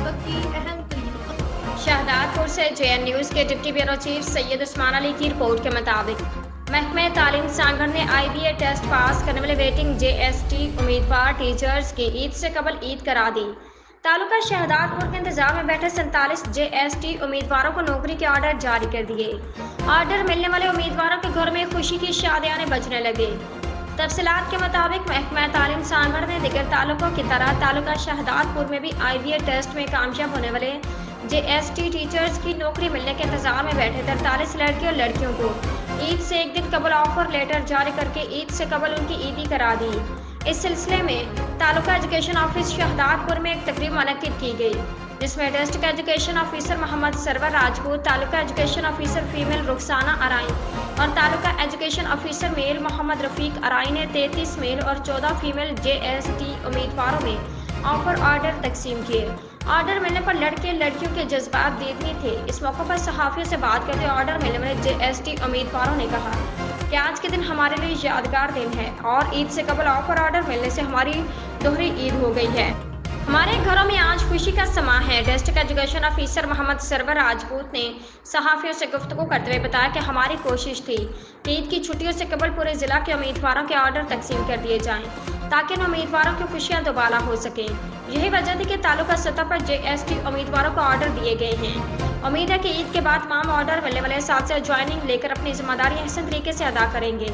वक्त की अहम तरीन। शहदादपुर से JN न्यूज़ के deputy bureau chief Syed Usman Ali की रिपोर्ट के मुताबिक महकमे तालीम सांगड़ ने IBA टेस्ट पास करने वाले वेटिंग JST उम्मीदवार टीचर्स की ईद से कबल ईद करा दी। तालुका शहदादपुर के इंतजाम में बैठे 47 JST उम्मीदवारों को नौकरी के ऑर्डर जारी कर दिए। ऑर्डर मिलने वाले उम्मीदवारों के घर में खुशी की शादियां बजने लगे। तफसीलात के मुताबिक महकमा तालीम सांगड़ ने दिगर तालुकों की तरह तालुका शहदादपुर में भी IBA टेस्ट में कामयाब होने वाले JST टीचर्स की नौकरी मिलने के इंतजार में बैठे 43 लड़के और लड़कियों को ईद से एक दिन कबल ऑफर लेटर जारी करके ईद से कबल उनकी ईदी करा दी। इस सिलसिले में तालुका एजुकेशन ऑफिस शहदादपुर में एक तकरीब मुनक्किद की गई, जिसमें district education officer Mohammad Sarwar Rajput, taluka education officer female Rukhsana Arain और taluka education officer male Mohammad Rafiq Arain ने 33 मेल और 14 फीमेल JST उम्मीदवारों में ऑफर ऑर्डर तकसीम किए। ऑर्डर मिलने पर लड़के लड़कियों के जज्बात दीदनी थे। इस मौके पर सहाफ़ियों से बात करते ऑर्डर मिलने वाले JST उम्मीदवारों ने कहा कि आज के दिन हमारे लिए यादगार दिन है और ईद से कबल ऑफर ऑर्डर मिलने से हमारी दोहरी ईद हो गई है। हमारे घरों में आज खुशी का समा है। District education officer Mohammad Sarwar Rajput ने सहाफ़ियों से गुफ्तगू करते हुए बताया कि हमारी कोशिश थी कि ईद की छुट्टियों से कबल पूरे ज़िला के उम्मीदवारों के ऑर्डर तकसीम कर दिए जाएं ताकि इन उम्मीदवारों की खुशियां दोबारा हो सकें। यही वजह थी कि तालुका सतह पर JST उम्मीदवारों को ऑर्डर दिए गए हैं। उम्मीद है कि ईद के बाद तमाम ऑर्डर मिलने वाले साथ से ज्वाइनिंग लेकर अपनी जिम्मेदारी अहसन तरीके से अदा करेंगे।